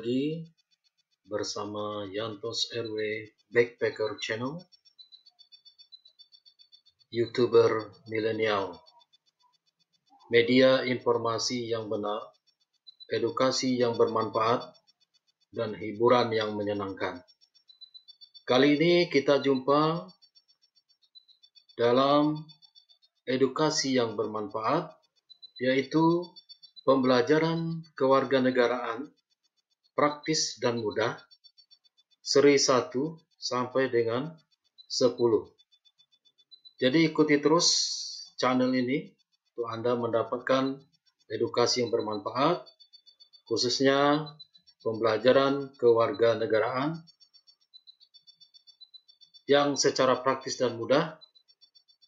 lagi bersama Yantos RW Backpacker Channel, YouTuber milenial, media informasi yang benar, edukasi yang bermanfaat, dan hiburan yang menyenangkan. Kali ini kita jumpa dalam edukasi yang bermanfaat, yaitu pembelajaran kewarganegaraan praktis dan mudah, seri 1 sampai dengan 10. Jadi ikuti terus channel ini untuk Anda mendapatkan edukasi yang bermanfaat, khususnya pembelajaran kewarganegaraan yang secara praktis dan mudah,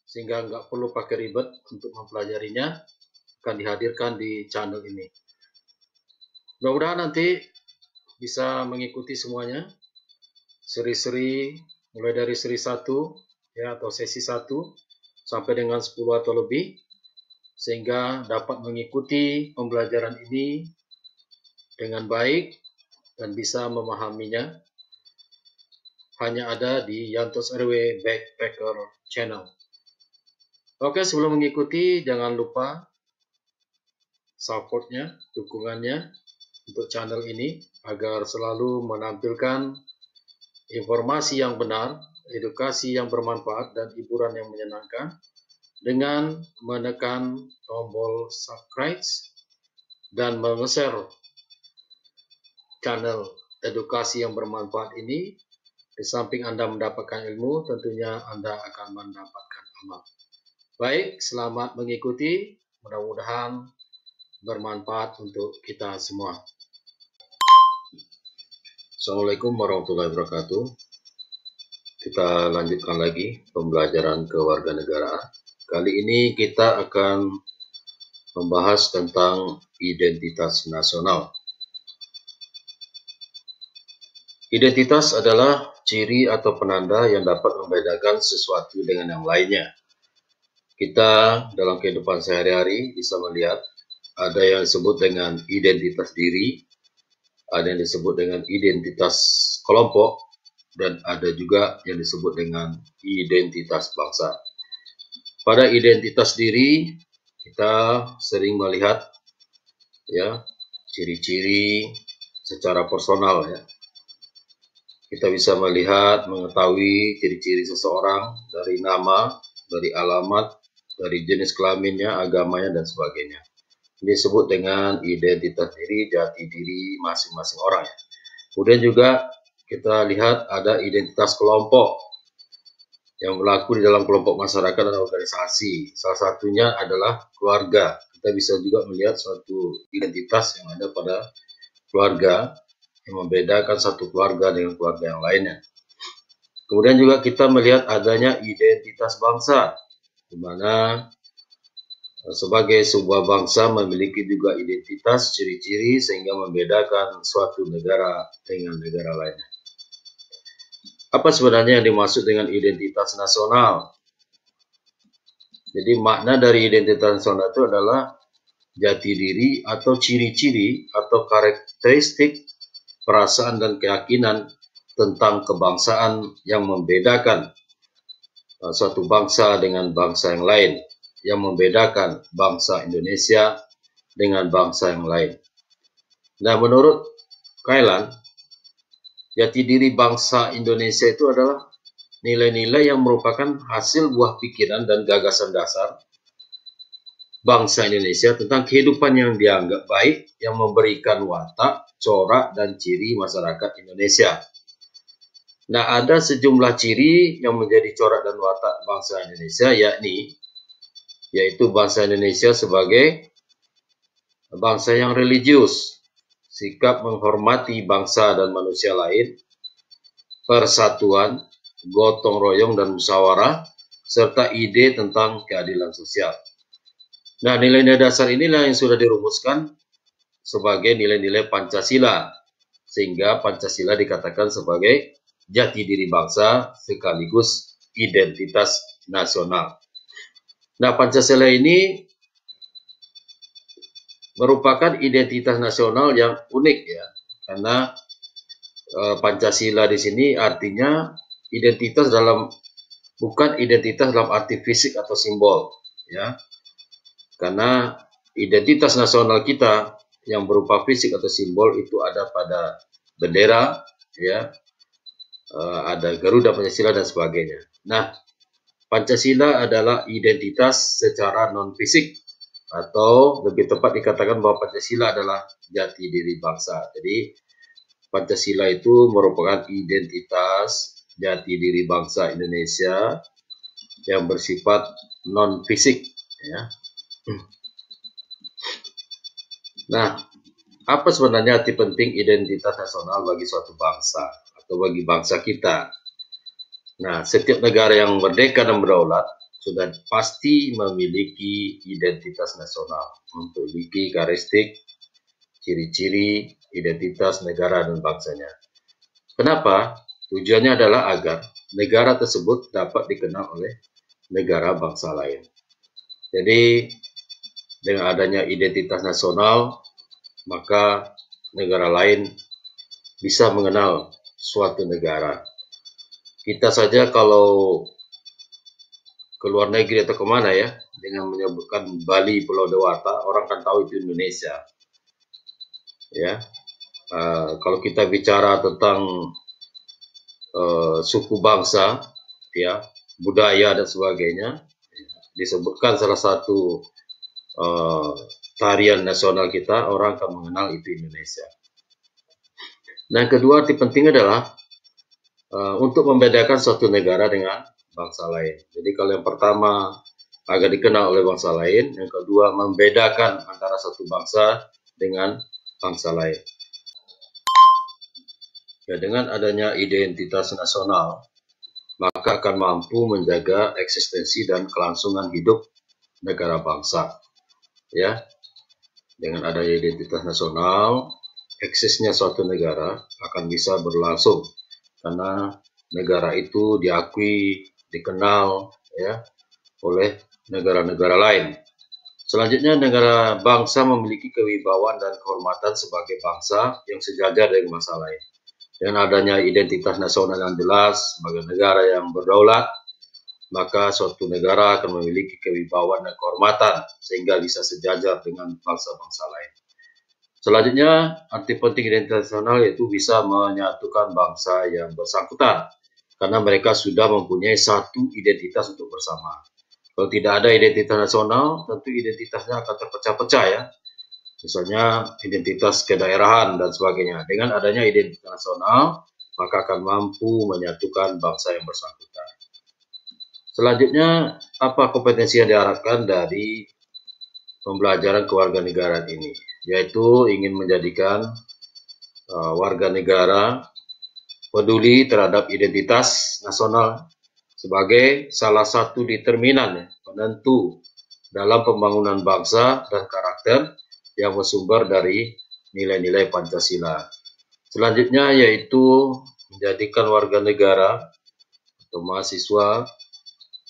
sehingga nggak perlu pakai ribet untuk mempelajarinya, akan dihadirkan di channel ini. Mudah-mudahan nanti bisa mengikuti semuanya, seri-seri mulai dari seri 1 ya, atau sesi 1 sampai dengan 10 atau lebih, sehingga dapat mengikuti pembelajaran ini dengan baik dan bisa memahaminya. Hanya ada di Yantos RW Backpacker Channel. Oke, sebelum mengikuti jangan lupa supportnya, dukungannya untuk channel ini agar selalu menampilkan informasi yang benar, edukasi yang bermanfaat, dan hiburan yang menyenangkan dengan menekan tombol subscribe dan meng-share channel edukasi yang bermanfaat ini. Di samping Anda mendapatkan ilmu, tentunya Anda akan mendapatkan amal. Baik, selamat mengikuti, mudah-mudahan bermanfaat untuk kita semua. Assalamualaikum warahmatullahi wabarakatuh. Kita lanjutkan lagi pembelajaran kewarganegaraan. Kali ini kita akan membahas tentang identitas nasional. Identitas adalah ciri atau penanda yang dapat membedakan sesuatu dengan yang lainnya. Kita dalam kehidupan sehari-hari bisa melihat ada yang disebut dengan identitas diri, ada yang disebut dengan identitas kelompok, dan ada juga yang disebut dengan identitas bangsa. Pada identitas diri, kita sering melihat ya ciri-ciri secara personal ya. Kita bisa melihat, mengetahui ciri-ciri seseorang dari nama, dari alamat, dari jenis kelaminnya, agamanya, dan sebagainya. Ini disebut dengan identitas diri, jati diri masing-masing orang ya. Kemudian juga kita lihat ada identitas kelompok yang berlaku di dalam kelompok masyarakat dan organisasi. Salah satunya adalah keluarga. Kita bisa juga melihat suatu identitas yang ada pada keluarga yang membedakan satu keluarga dengan keluarga yang lainnya. Kemudian juga kita melihat adanya identitas bangsa, di mana sebagai sebuah bangsa memiliki juga identitas, ciri-ciri sehingga membedakan suatu negara dengan negara lainnya. Apa sebenarnya yang dimaksud dengan identitas nasional? Jadi makna dari identitas nasional itu adalah jati diri atau ciri-ciri atau karakteristik perasaan dan keyakinan tentang kebangsaan yang membedakan suatu bangsa dengan bangsa yang lain, yang membedakan bangsa Indonesia dengan bangsa yang lain. Nah, menurut Kailan, jati diri bangsa Indonesia itu adalah nilai-nilai yang merupakan hasil buah pikiran dan gagasan dasar bangsa Indonesia tentang kehidupan yang dianggap baik, yang memberikan watak, corak, dan ciri masyarakat Indonesia. Nah, ada sejumlah ciri yang menjadi corak dan watak bangsa Indonesia, yaitu bangsa Indonesia sebagai bangsa yang religius, sikap menghormati bangsa dan manusia lain, persatuan, gotong royong dan musyawarah, serta ide tentang keadilan sosial. Nah, nilai-nilai dasar inilah yang sudah dirumuskan sebagai nilai-nilai Pancasila, sehingga Pancasila dikatakan sebagai jati diri bangsa sekaligus identitas nasional. Nah, Pancasila ini merupakan identitas nasional yang unik ya, Karena Pancasila di sini artinya identitas bukan identitas dalam arti fisik atau simbol, ya. Karena identitas nasional kita yang berupa fisik atau simbol itu ada pada bendera, ya, ada Garuda Pancasila dan sebagainya. Nah, Pancasila adalah identitas secara non fisik, atau lebih tepat dikatakan bahwa Pancasila adalah jati diri bangsa. Jadi Pancasila itu merupakan identitas jati diri bangsa Indonesia yang bersifat non fisik, ya. Nah, apa sebenarnya arti penting identitas nasional bagi suatu bangsa atau bagi bangsa kita? Nah, setiap negara yang merdeka dan berdaulat sudah pasti memiliki identitas nasional, memiliki karakteristik, ciri-ciri, identitas negara dan bangsanya. Kenapa? Tujuannya adalah agar negara tersebut dapat dikenal oleh negara bangsa lain. Jadi, dengan adanya identitas nasional, maka negara lain bisa mengenal suatu negara. Kita saja kalau ke luar negeri atau kemana, ya, dengan menyebutkan Bali Pulau Dewata, orang kan tahu itu Indonesia. Ya, kalau kita bicara tentang suku bangsa, ya, budaya dan sebagainya, disebutkan salah satu tarian nasional kita, orang akan mengenal itu Indonesia. Nah, kedua arti penting adalah untuk membedakan suatu negara dengan bangsa lain. Jadi kalau yang pertama agar dikenal oleh bangsa lain, yang kedua membedakan antara satu bangsa dengan bangsa lain. Ya, dengan adanya identitas nasional, maka akan mampu menjaga eksistensi dan kelangsungan hidup negara bangsa. Ya, dengan adanya identitas nasional, eksisnya suatu negara akan bisa berlangsung karena negara itu diakui, dikenal, ya, oleh negara-negara lain. Selanjutnya, negara bangsa memiliki kewibawaan dan kehormatan sebagai bangsa yang sejajar dengan bangsa lain. Dengan adanya identitas nasional yang jelas sebagai negara yang berdaulat, maka suatu negara akan memiliki kewibawaan dan kehormatan sehingga bisa sejajar dengan bangsa-bangsa lain. Selanjutnya, arti penting identitas nasional yaitu bisa menyatukan bangsa yang bersangkutan, karena mereka sudah mempunyai satu identitas untuk bersama. Kalau tidak ada identitas nasional, tentu identitasnya akan terpecah-pecah, ya. Misalnya identitas kedaerahan dan sebagainya. Dengan adanya identitas nasional, maka akan mampu menyatukan bangsa yang bersangkutan. Selanjutnya, apa kompetensi yang diharapkan dari pembelajaran kewarganegaraan ini? Yaitu ingin menjadikan warga negara peduli terhadap identitas nasional sebagai salah satu determinan penentu dalam pembangunan bangsa dan karakter yang bersumber dari nilai-nilai Pancasila. Selanjutnya yaitu menjadikan warga negara atau mahasiswa,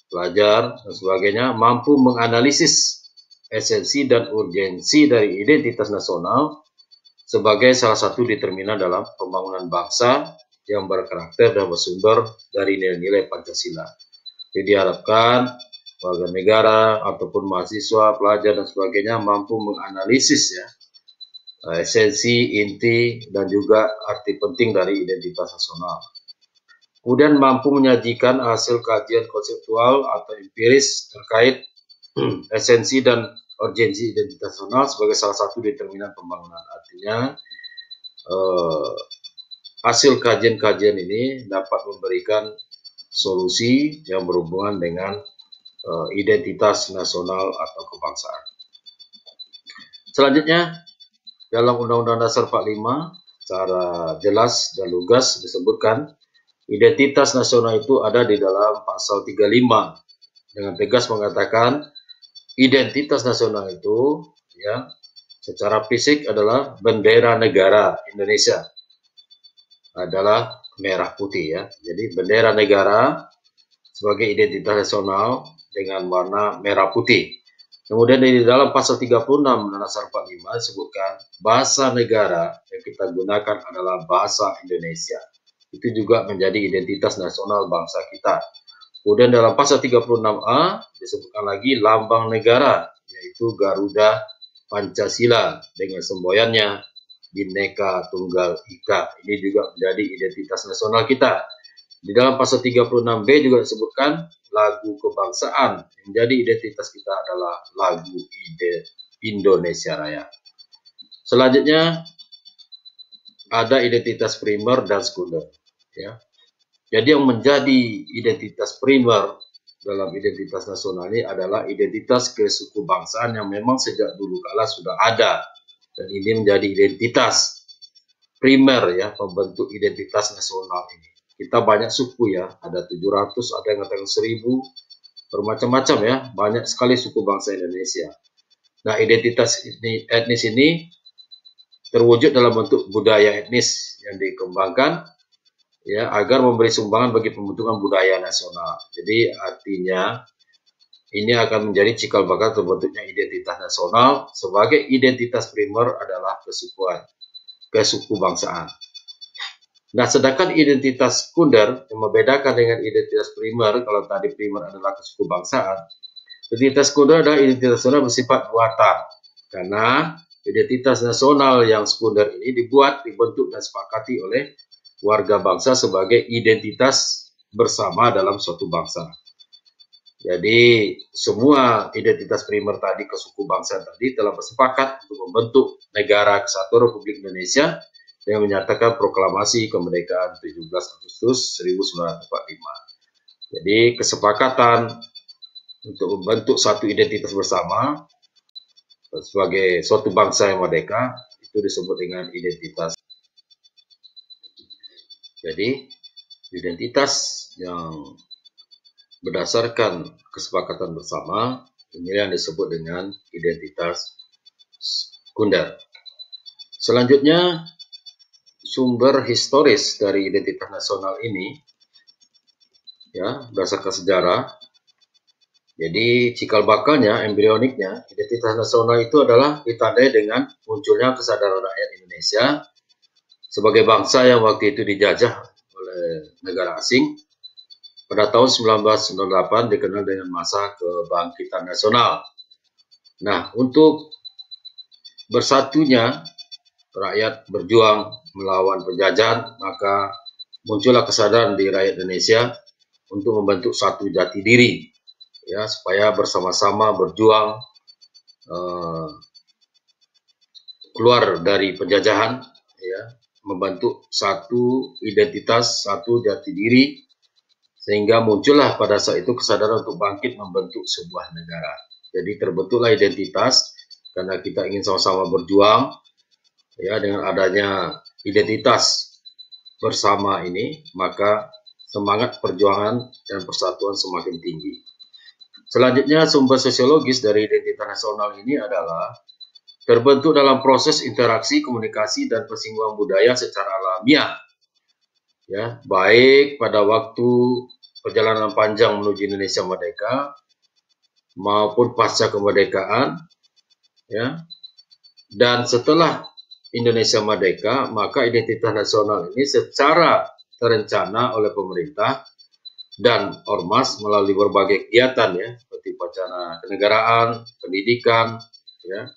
pelajar, dan sebagainya mampu menganalisis esensi dan urgensi dari identitas nasional sebagai salah satu determinan dalam pembangunan bangsa yang berkarakter dan bersumber dari nilai-nilai Pancasila. Jadi diharapkan warga negara ataupun mahasiswa, pelajar dan sebagainya mampu menganalisis, ya, esensi, inti, dan juga arti penting dari identitas nasional. Kemudian mampu menyajikan hasil kajian konseptual atau empiris terkait esensi dan urgensi identitas nasional sebagai salah satu determinan pembangunan. Artinya hasil kajian-kajian ini dapat memberikan solusi yang berhubungan dengan identitas nasional atau kebangsaan. Selanjutnya, dalam Undang-Undang Dasar 45 secara jelas dan lugas disebutkan identitas nasional itu ada di dalam pasal 35 dengan tegas mengatakan identitas nasional itu, ya, secara fisik adalah bendera negara Indonesia adalah merah putih, ya. Jadi bendera negara sebagai identitas nasional dengan warna merah putih. Kemudian di dalam pasal 36 Undang-Undang Dasar 45 disebutkan bahasa negara yang kita gunakan adalah bahasa Indonesia. Itu juga menjadi identitas nasional bangsa kita. Kemudian dalam pasal 36A disebutkan lagi lambang negara, yaitu Garuda Pancasila dengan semboyannya Bhinneka Tunggal Ika. Ini juga menjadi identitas nasional kita. Di dalam pasal 36B juga disebutkan lagu kebangsaan. Yang menjadi identitas kita adalah lagu Indonesia Raya. Selanjutnya ada identitas primer dan sekunder. Ya. Jadi yang menjadi identitas primer dalam identitas nasional ini adalah identitas kesukubangsaan yang memang sejak dulu kala sudah ada. Dan ini menjadi identitas primer ya, pembentuk identitas nasional ini. Kita banyak suku ya, ada 700, ada yang katakan 1000, bermacam-macam ya, banyak sekali suku bangsa Indonesia. Nah, identitas ini, etnis ini terwujud dalam bentuk budaya etnis yang dikembangkan ya agar memberi sumbangan bagi pembentukan budaya nasional. Jadi artinya ini akan menjadi cikal bakal terbentuknya identitas nasional. Sebagai identitas primer adalah kesukuan, kesukubangsaan. Nah, sedangkan identitas sekunder yang membedakan dengan identitas primer, kalau tadi primer adalah kesukubangsaan, identitas sekunder adalah identitas nasional bersifat buatan. Karena identitas nasional yang sekunder ini dibentuk dan sepakati oleh warga bangsa sebagai identitas bersama dalam suatu bangsa. Jadi semua identitas primer tadi, kesuku bangsa tadi telah bersepakat untuk membentuk negara kesatuan Republik Indonesia dengan menyatakan proklamasi kemerdekaan 17 Agustus 1945. Jadi kesepakatan untuk membentuk satu identitas bersama sebagai suatu bangsa yang merdeka itu disebut dengan identitas. Jadi identitas yang berdasarkan kesepakatan bersama ini yang disebut dengan identitas sekunder. Selanjutnya, sumber historis dari identitas nasional ini ya berdasarkan sejarah. Jadi cikal bakalnya, embrioniknya, identitas nasional itu adalah ditandai dengan munculnya kesadaran rakyat Indonesia sebagai bangsa yang waktu itu dijajah oleh negara asing. Pada tahun 1998 dikenal dengan masa kebangkitan nasional. Nah, untuk bersatunya rakyat berjuang melawan penjajahan, maka muncullah kesadaran di rakyat Indonesia untuk membentuk satu jati diri, ya supaya bersama-sama berjuang keluar dari penjajahan, ya membentuk satu identitas, satu jati diri, sehingga muncullah pada saat itu kesadaran untuk bangkit membentuk sebuah negara. Jadi terbentuklah identitas karena kita ingin sama-sama berjuang, ya dengan adanya identitas bersama ini, maka semangat perjuangan dan persatuan semakin tinggi. Selanjutnya, sumber sosiologis dari identitas nasional ini adalah terbentuk dalam proses interaksi, komunikasi, dan persinggungan budaya secara alamiah. Ya, baik pada waktu perjalanan panjang menuju Indonesia merdeka maupun pasca kemerdekaan, ya. Dan setelah Indonesia merdeka, maka identitas nasional ini secara terencana oleh pemerintah dan ormas melalui berbagai kegiatan ya, seperti upacara kenegaraan, pendidikan, ya.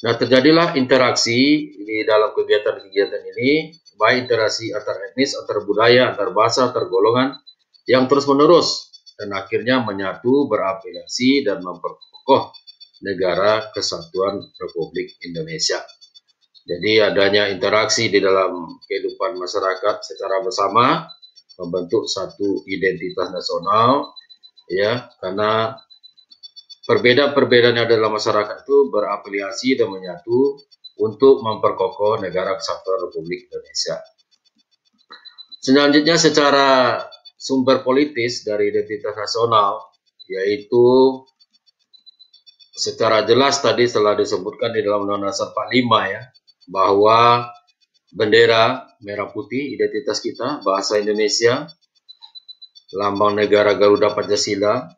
Nah, terjadilah interaksi di dalam kegiatan-kegiatan ini, baik interaksi antar etnis, antar budaya, antar bahasa, antar golongan, yang terus-menerus, dan akhirnya menyatu, berafiliasi, dan memperkokoh negara kesatuan Republik Indonesia. Jadi adanya interaksi di dalam kehidupan masyarakat secara bersama, membentuk satu identitas nasional, ya, karena perbedaan-perbedaan yang ada dalam masyarakat itu berafiliasi dan menyatu untuk memperkokoh negara kesatuan Republik Indonesia. Selanjutnya secara sumber politis dari identitas nasional, yaitu secara jelas tadi telah disebutkan di dalam Undang-Undang Dasar 45 ya, bahwa bendera merah putih identitas kita, bahasa Indonesia, lambang negara Garuda Pancasila,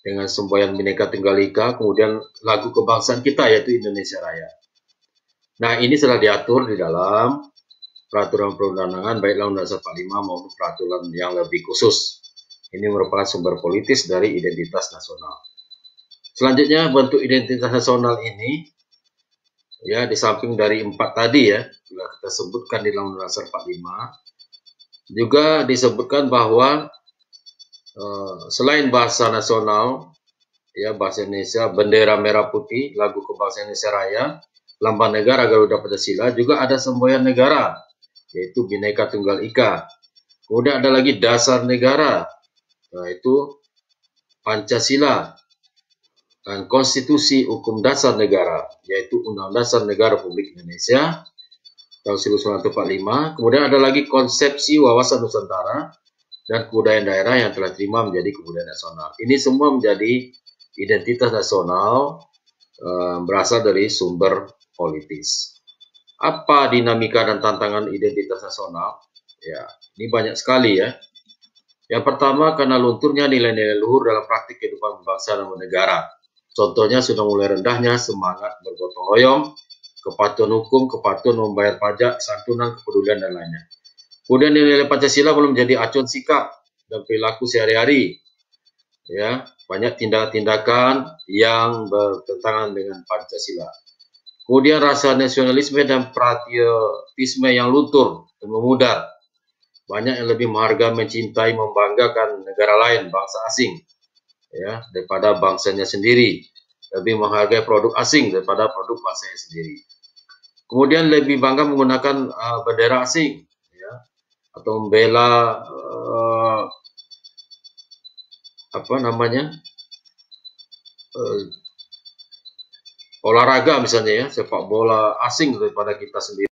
dengan semboyan Bhinneka Tunggal Ika, kemudian lagu kebangsaan kita yaitu Indonesia Raya. Nah, ini sudah diatur di dalam peraturan perundangan baik Undang-Undang 45 maupun peraturan yang lebih khusus. Ini merupakan sumber politis dari identitas nasional. Selanjutnya, bentuk identitas nasional ini, ya, di samping dari 4 tadi ya, sudah kita sebutkan di Undang-Undang 45, juga disebutkan bahwa selain bahasa nasional, ya, bahasa Indonesia, bendera merah putih, lagu kebangsaan Indonesia Raya, lambang negara Garuda Pancasila, juga ada semboyan negara, yaitu Bhinneka Tunggal Ika. Kemudian ada lagi dasar negara, yaitu Pancasila, dan konstitusi hukum dasar negara, yaitu Undang Dasar Negara Republik Indonesia tahun 1945. Kemudian ada lagi konsepsi wawasan Nusantara dan kebudayaan daerah yang telah diterima menjadi kebudayaan nasional. Ini semua menjadi identitas nasional berasal dari sumber politis. Apa dinamika dan tantangan identitas nasional? Ya, ini banyak sekali ya. Yang pertama, karena lunturnya nilai-nilai luhur dalam praktik kehidupan bangsa dan negara. Contohnya sudah mulai rendahnya semangat bergotong royong, kepatuhan hukum, kepatuhan membayar pajak, santunan, kepedulian, dan lainnya. Kemudian nilai-nilai Pancasila belum menjadi acuan sikap dan perilaku sehari-hari. Ya, banyak tindakan-tindakan yang bertentangan dengan Pancasila. Kemudian rasa nasionalisme dan patriotisme yang luntur dan memudar. Banyak yang lebih menghargai, mencintai, membanggakan negara lain, bangsa asing, ya, daripada bangsanya sendiri. Lebih menghargai produk asing daripada produk bangsanya sendiri. Kemudian lebih bangga menggunakan bendera asing, ya, atau membela olahraga misalnya ya, sepak bola asing daripada kita sendiri.